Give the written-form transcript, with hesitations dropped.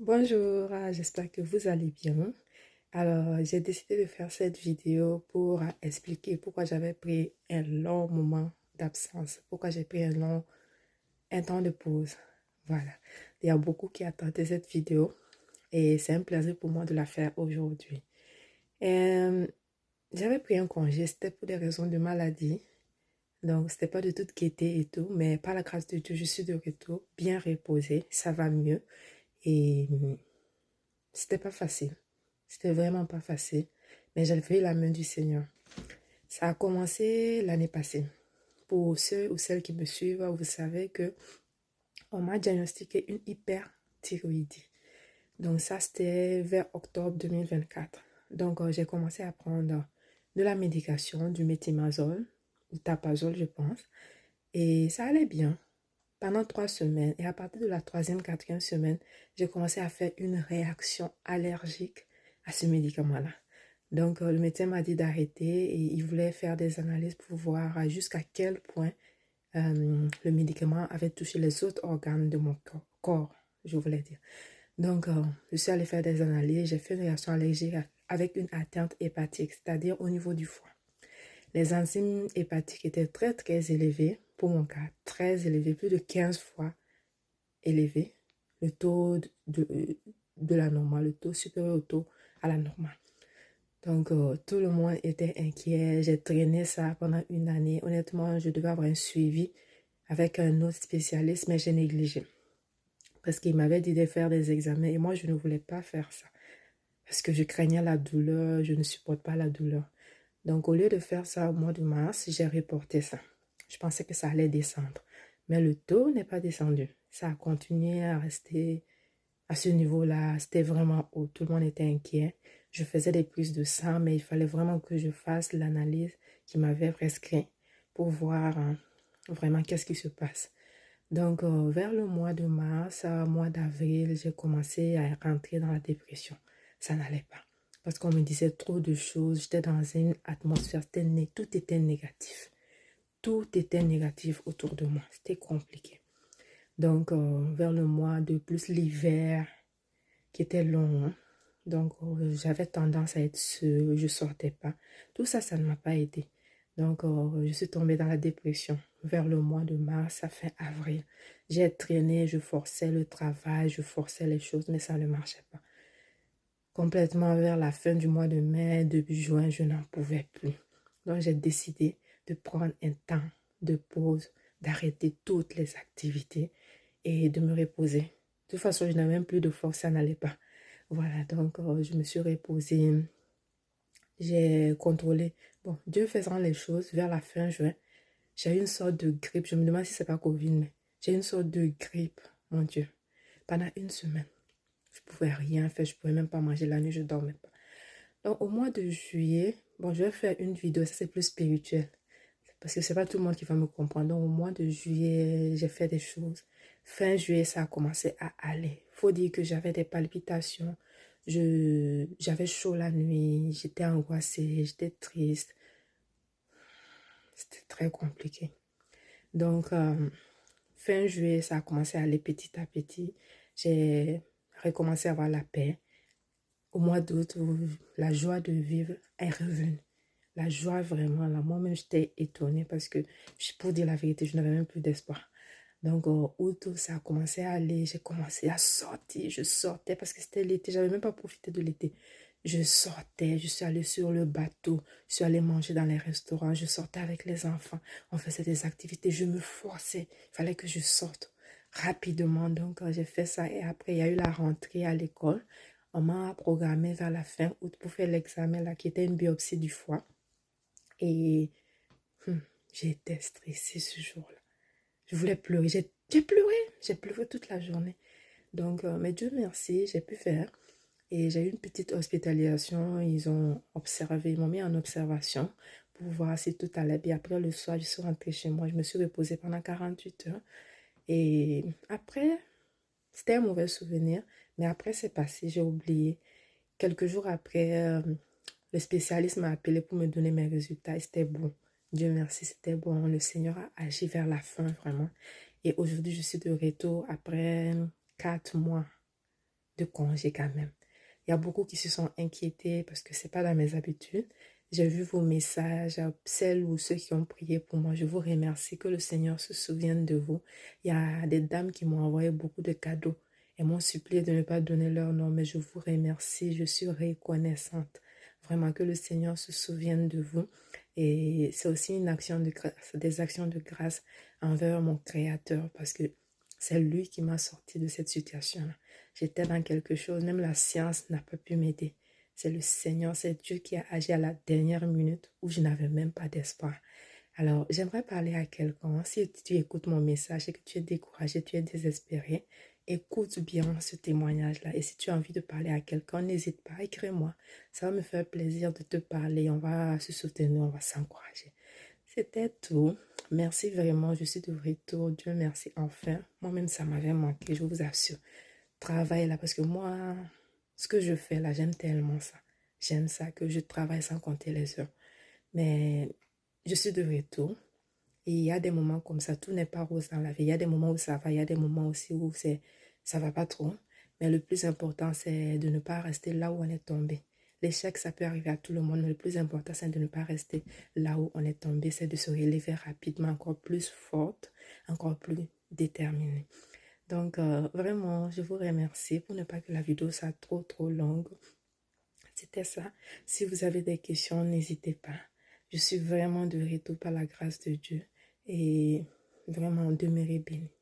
Bonjour, j'espère que vous allez bien. Alors, j'ai décidé de faire cette vidéo pour expliquer pourquoi j'avais pris un long moment d'absence, pourquoi j'ai pris un temps de pause. Voilà. Il y a beaucoup qui attendaient cette vidéo et c'est un plaisir pour moi de la faire aujourd'hui. Euh, J'avais pris un congé, c'était pour des raisons de maladie. Donc, c'était pas de toute gaieté et tout, mais par la grâce de Dieu, je suis de retour, bien reposée, ça va mieux. Et c'était pas facile. C'était vraiment pas facile. Mais j'avais la main du Seigneur. Ça a commencé l'année passée. Pour ceux ou celles qui me suivent, vous savez que on m'a diagnostiqué une hyperthyroïdie. Donc ça, c'était vers octobre 2024. Donc j'ai commencé à prendre de la médication, du méthimazole, ou tapazole, je pense. Et ça allait bien pendant 3 semaines. Et à partir de la troisième, quatrième semaine, j'ai commencé à faire une réaction allergique à ce médicament-là. Donc, le médecin m'a dit d'arrêter et il voulait faire des analyses pour voir jusqu'à quel point le médicament avait touché les autres organes de mon corps, je voulais dire. Donc, je suis allée faire des analyses. J'ai fait une réaction allergique avec une atteinte hépatique, c'est-à-dire au niveau du foie. Les enzymes hépatiques étaient très, très élevées, pour mon cas, très élevées, plus de 15 fois élevées. Le taux de la normale, le taux supérieur au taux à la normale. Donc, tout le monde était inquiet. J'ai traîné ça pendant une année. Honnêtement, je devais avoir un suivi avec un autre spécialiste, mais j'ai négligé. Parce qu'il m'avait dit de faire des examens et moi, je ne voulais pas faire ça. Parce que je craignais la douleur, je ne supporte pas la douleur. Donc, au lieu de faire ça au mois de mars, j'ai reporté ça. Je pensais que ça allait descendre. Mais le taux n'est pas descendu. Ça a continué à rester à ce niveau-là. C'était vraiment haut. Tout le monde était inquiet. Je faisais des prises de sang, mais il fallait vraiment que je fasse l'analyse qui m'avait prescrit pour voir vraiment qu'est-ce qui se passe. Donc, vers le mois de mars, mois d'avril, j'ai commencé à rentrer dans la dépression. Ça n'allait pas. Parce qu'on me disait trop de choses. J'étais dans une atmosphère, tout était négatif. Tout était négatif autour de moi. C'était compliqué. Donc, vers le mois de plus l'hiver, qui était long, hein. Donc, j'avais tendance à être seule, je ne sortais pas. Tout ça, ça ne m'a pas aidé. Donc, je suis tombée dans la dépression vers le mois de mars à fin avril. J'ai traîné, je forçais le travail, je forçais les choses, mais ça ne marchait pas. Complètement vers la fin du mois de mai, début juin, je n'en pouvais plus. Donc, j'ai décidé de prendre un temps de pause, d'arrêter toutes les activités et de me reposer. De toute façon, je n'avais même plus de force, ça n'allait pas. Voilà, donc je me suis reposée, j'ai contrôlé. Bon, Dieu faisant les choses, vers la fin juin, j'ai eu une sorte de grippe. Je me demande si c'est pas Covid, mais j'ai eu une sorte de grippe, mon Dieu. Pendant une semaine, je pouvais rien faire, je pouvais même pas manger la nuit, je dormais pas. Donc au mois de juillet, bon, je vais faire une vidéo, ça c'est plus spirituel. Parce que c'est pas tout le monde qui va me comprendre. Donc au mois de juillet, j'ai fait des choses. Fin juillet, ça a commencé à aller. Faut dire que j'avais des palpitations. J'avais chaud la nuit. J'étais angoissée. J'étais triste. C'était très compliqué. Donc, fin juillet, ça a commencé à aller petit à petit. J'ai recommencé à avoir la paix. Au mois d'août, la joie de vivre est revenue. La joie vraiment, là, moi-même, j'étais étonnée parce que, pour dire la vérité, je n'avais même plus d'espoir. Donc, août, ça a commencé à aller, j'ai commencé à sortir, je sortais parce que c'était l'été, j'avais même pas profité de l'été. Je sortais, je suis allée sur le bateau, je suis allée manger dans les restaurants, je sortais avec les enfants, on faisait des activités, je me forçais, il fallait que je sorte rapidement. Donc, j'ai fait ça et après, il y a eu la rentrée à l'école. On m'a programmé vers la fin août pour faire l'examen là, qui était une biopsie du foie. Et j'étais stressée ce jour-là. Je voulais pleurer. J'ai pleuré toute la journée. Donc, mais Dieu merci, j'ai pu faire. Et j'ai eu une petite hospitalisation. Ils ont observé, ils m'ont mis en observation pour voir si tout allait bien. Après, le soir, je suis rentrée chez moi. Je me suis reposée pendant 48 heures. Et après, c'était un mauvais souvenir. Mais après, c'est passé, j'ai oublié. Quelques jours après, le spécialiste m'a appelé pour me donner mes résultats et c'était bon. Dieu merci, c'était bon. Le Seigneur a agi vers la fin, vraiment. Et aujourd'hui, je suis de retour après 4 mois de congé quand même. Il y a beaucoup qui se sont inquiétés parce que c'est pas dans mes habitudes. J'ai vu vos messages, celles ou ceux qui ont prié pour moi. Je vous remercie, que le Seigneur se souvienne de vous. Il y a des dames qui m'ont envoyé beaucoup de cadeaux et m'ont supplié de ne pas donner leur nom, mais je vous remercie, je suis reconnaissante. Vraiment que le Seigneur se souvienne de vous. Et c'est aussi une action de grâce, des actions de grâce envers mon Créateur parce que c'est lui qui m'a sorti de cette situation-là. J'étais dans quelque chose, même la science n'a pas pu m'aider. C'est le Seigneur, c'est Dieu qui a agi à la dernière minute où je n'avais même pas d'espoir. Alors, j'aimerais parler à quelqu'un. Si tu écoutes mon message et que tu es découragé, tu es désespéré, écoute bien ce témoignage-là. Et si tu as envie de parler à quelqu'un, n'hésite pas, écris-moi. Ça va me faire plaisir de te parler. On va se soutenir, on va s'encourager. C'était tout. Merci vraiment. Je suis de retour. Dieu merci. Enfin, moi-même, ça m'avait manqué, je vous assure. Travail là, parce que moi, ce que je fais là, j'aime tellement ça. J'aime ça que je travaille sans compter les heures. Mais je suis de retour. Et il y a des moments comme ça, tout n'est pas rose dans la vie. Il y a des moments où ça va, il y a des moments aussi où ça va pas trop. Mais le plus important, c'est de ne pas rester là où on est tombé. L'échec, ça peut arriver à tout le monde, mais le plus important, c'est de ne pas rester là où on est tombé. C'est de se relever rapidement, encore plus forte, encore plus déterminée. Donc, vraiment, je vous remercie pour ne pas que la vidéo soit trop longue. C'était ça. Si vous avez des questions, n'hésitez pas. Je suis vraiment de retour par la grâce de Dieu. Et vraiment, demeurez bénis.